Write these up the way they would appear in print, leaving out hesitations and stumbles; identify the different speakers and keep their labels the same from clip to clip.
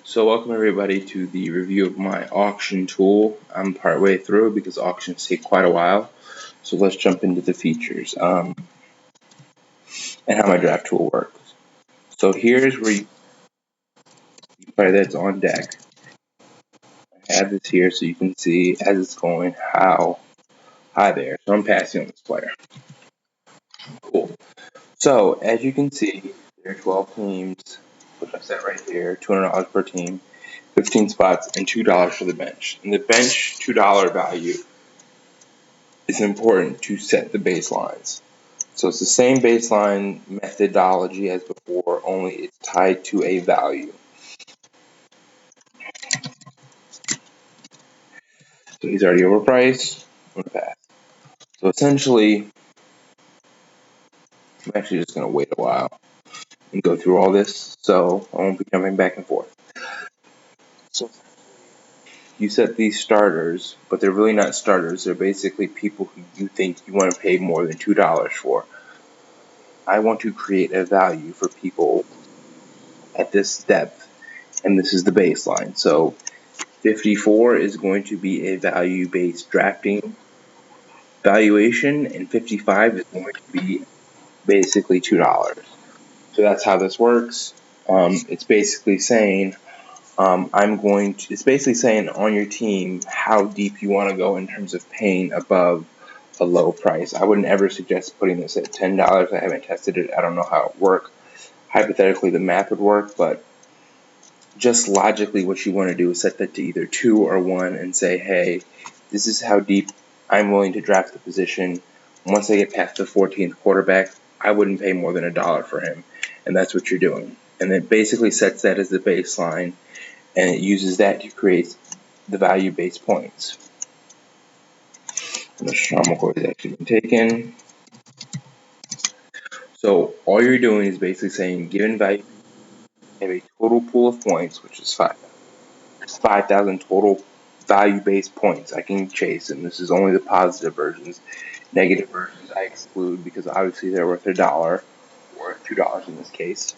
Speaker 1: So welcome everybody to the review of my auction tool. I'm partway through because auctions take quite a while. So let's jump into the features and how my draft tool works. So here's where you play that's on deck. I have this here so you can see as it's going how high there. So I'm passing on this player. Cool. So as you can see, there are 12 teams, which I set right here, $200 per team, 15 spots, and $2 for the bench. And the bench $2 value is important to set the baselines. So it's the same baseline methodology as before, only it's tied to a value. So he's already overpriced. I'm going to pass. So essentially, I'm actually just going to wait a while and go through all this, so I won't be jumping back and forth. So you set these starters, but they're really not starters. They're basically people who you think you want to pay more than $2 for. I want to create a value for people at this depth, and this is the baseline. So 54 is going to be a value-based drafting valuation, and 55 is going to be basically $2. So that's how this works. It's basically saying it's basically saying on your team how deep you want to go in terms of paying above a low price. I wouldn't ever suggest putting this at $10. I haven't tested it. I don't know how it works. Hypothetically, the math would work, but just logically what you want to do is set that to either 2 or 1 and say, hey, this is how deep I'm willing to draft the position. Once I get past the 14th quarterback, I wouldn't pay more than $1 for him. And that's what you're doing. And it basically sets that as the baseline, and it uses that to create the value-based points. And the Shamoko has actually been taken. So all you're doing is basically saying, given value, you have a total pool of points, which is 5. There's 5,000 total value-based points I can chase, and this is only the positive versions. Negative versions I exclude because obviously they're worth $1 or $2 in this case.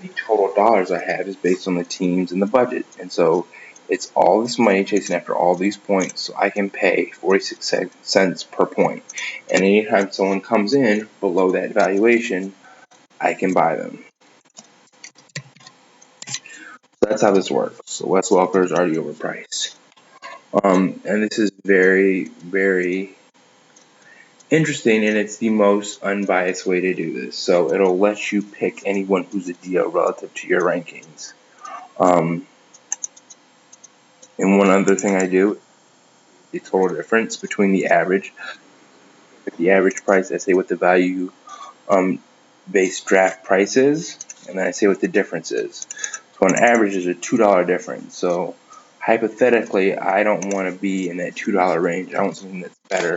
Speaker 1: The total dollars I have is based on the teams and the budget, and so it's all this money chasing after all these points, so I can pay 46 cents per point. And anytime someone comes in below that valuation, I can buy them. So that's how this works. So Wes Welker is already overpriced. And this is very, very interesting, and it's the most unbiased way to do this. So it'll let you pick anyone who's a deal relative to your rankings. And one other thing I do, the total difference between the average price, I say what the value based draft price is, and then I say what the difference is. So on average is a $2 difference. So hypothetically, I don't want to be in that $2 range. I want something that's better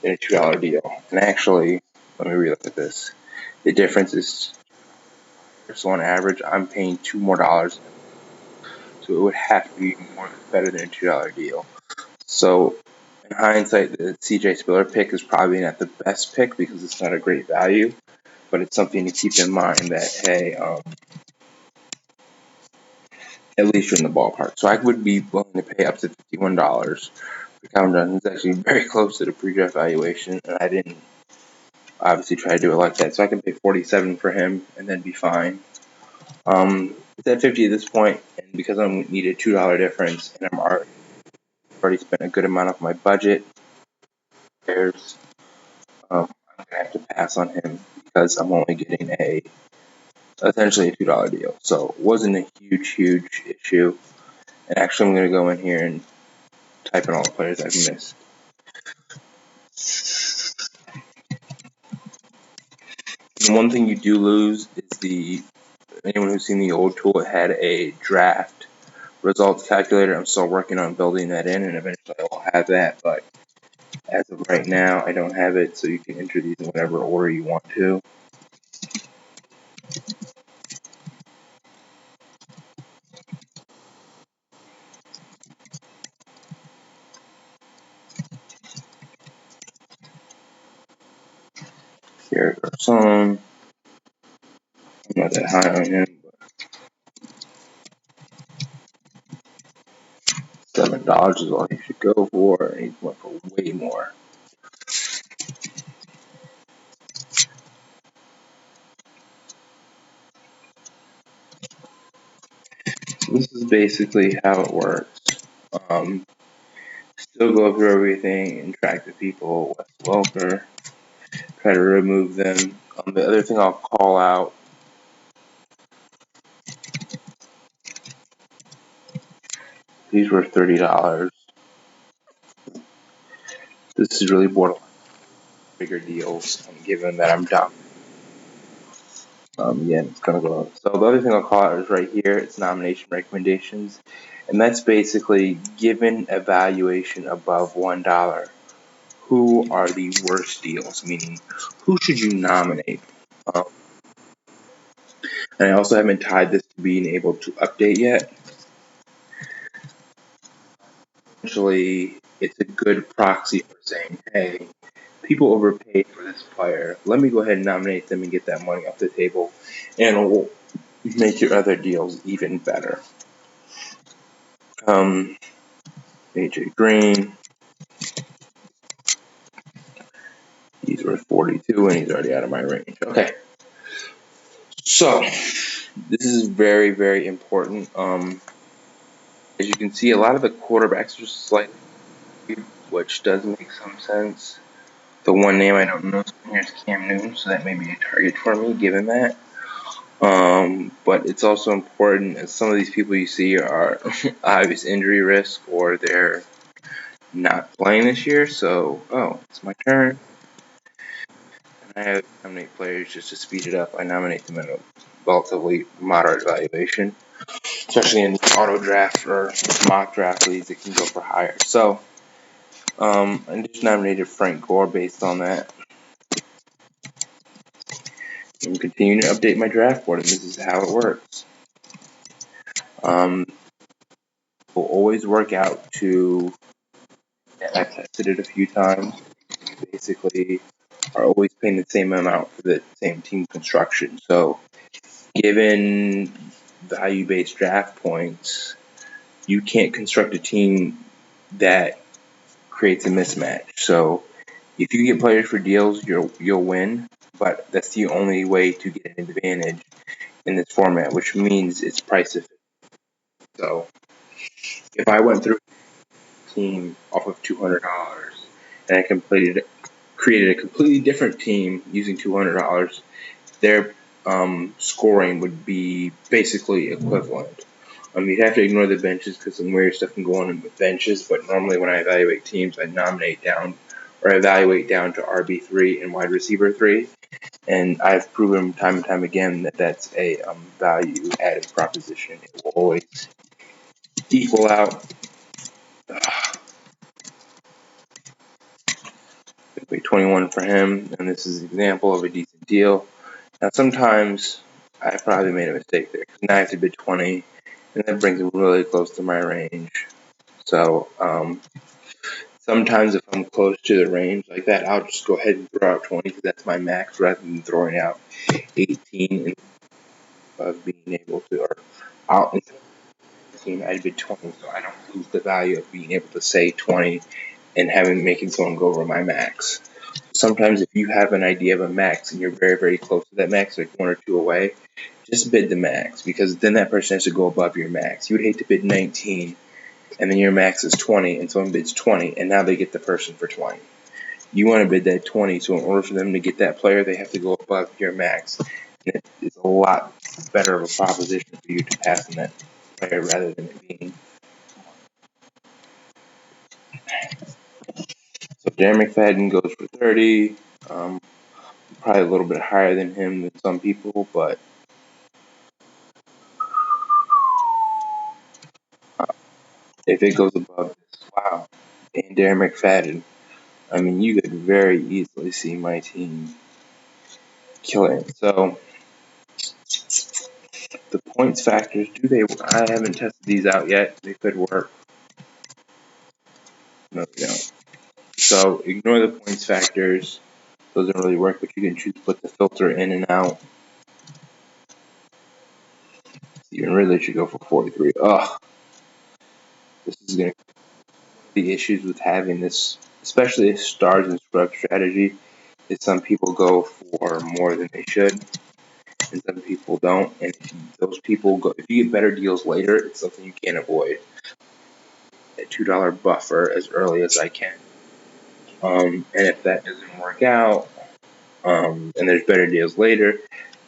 Speaker 1: than a $2 deal. And actually, let me relook at this. The difference is, so on average, I'm paying $2 more. So it would have to be better than a $2 deal. So in hindsight, the CJ Spiller pick is probably not the best pick because it's not a great value, but it's something to keep in mind that, hey, at least you're in the ballpark. So I would be willing to pay up to $51 for Calvin Johnson. It's actually very close to the pre-draft valuation, and I didn't obviously try to do it like that. So I can pay $47 for him and then be fine. It's at $50 at this point, and because I need a $2 difference, and I'm already spent a good amount of my budget, I'm gonna have to pass on him because I'm only getting essentially a $2 deal. So it wasn't a huge issue. And actually, I'm gonna go in here and type in all the players I've missed. And one thing you do lose is anyone who's seen the old tool, it had a draft results calculator. I'm still working on building that in, and eventually I'll have that, but as of right now, I don't have it, so you can enter these in whatever order you want to. Here, Garcon. I'm not that high on him, but $7 is all you should go for, and he's went for way more. So this is basically how it works. Still go through everything and track the people. Wes Welker. Try to remove them. The other thing I'll call out. These were $30. This is really borderline bigger deals, given that I'm down. Yeah, it's gonna go up. So the other thing I'll call out is right here. It's nomination recommendations, and that's basically given a valuation above $1. Who are the worst deals? Meaning, who should you nominate? Um, and I also haven't tied this to being able to update yet. Essentially, it's a good proxy for saying, hey, people overpaid for this player. Let me go ahead and nominate them and get that money off the table, and it will make your other deals even better. AJ Green, he's worth 42, and he's already out of my range. Okay, so this is very, very important. As you can see, a lot of the quarterbacks are slightly, which does make some sense. The one name I don't know here is Cam Newton, so that may be a target for me, given that. But it's also important as some of these people you see are obvious injury risk or they're not playing this year. So, it's my turn. And I have to nominate players just to speed it up. I nominate them at a relatively moderate valuation, especially in auto draft or mock draft leagues that can go for higher. So, I just nominated Frank Gore based on that. I'm continuing to update my draft board, and this is how it works. Will always work out to, and I've tested it a few times, basically are always paying the same amount for the same team construction. So given value-based draft points, you can't construct a team that creates a mismatch. So if you get players for deals, you'll win, but that's the only way to get an advantage in this format, which means it's price efficient. So if I went through a team off of $200 and I created a completely different team using $200, their scoring would be basically equivalent. You'd have to ignore the benches because some weird stuff can go on with benches, but normally when I evaluate teams, I evaluate down to RB3 and wide receiver 3, and I've proven time and time again that that's a value-added proposition. It will always equal out. 21 for him, and this is an example of a decent deal. Now, sometimes I probably made a mistake there because now I have to bid 20, and that brings it really close to my range. So sometimes if I'm close to the range like that, I'll just go ahead and throw out 20 because that's my max rather than throwing out 18 of being able to, or out in 18, I'd bid 20, so I don't lose the value of being able to say 20 and making someone go over my max. Sometimes if you have an idea of a max and you're very, very close to that max, like 1 or 2 away, just bid the max because then that person has to go above your max. You would hate to bid 19 and then your max is 20 and someone bids 20 and now they get the person for 20. You want to bid that 20, so in order for them to get that player, they have to go above your max. And it's a lot better of a proposition for you to pass on that player rather than it being. So Darren McFadden goes for 30. Probably a little bit higher than him than some people, but if it goes above this, wow. And Darren McFadden, I mean, you could very easily see my team killing it. So the points factors, I haven't tested these out yet. They could work. No, they don't. So ignore the points factors. Those don't really work, but you can choose to put the filter in and out. You really should go for 43. Ugh. This is going to the issues with having this, especially a stars and scrub strategy, is some people go for more than they should, and some people don't. And if you get better deals later, it's something you can't avoid. A $2 buffer as early as I can. And if that doesn't work out, and there's better deals later,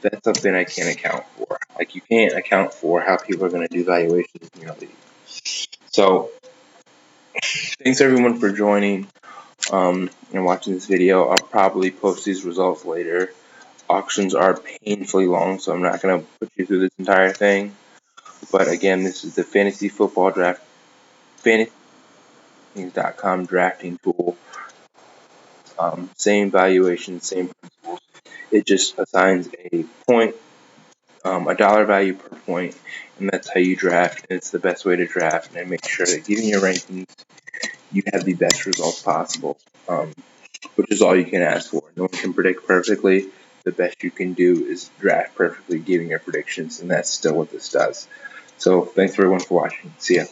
Speaker 1: that's something I can't account for. Like, you can't account for how people are going to do valuations in your league. So, thanks everyone for joining and watching this video. I'll probably post these results later. Auctions are painfully long, so I'm not going to put you through this entire thing. But again, this is the fantasy football draft, fantasyfootballdraftrankings.com drafting tool. Same valuation, same principles. It just assigns a point, a dollar value per point, and that's how you draft. And it's the best way to draft and make sure that given your rankings, you have the best results possible, which is all you can ask for. No one can predict perfectly. The best you can do is draft perfectly, giving your predictions, and that's still what this does. So thanks everyone for watching. See ya.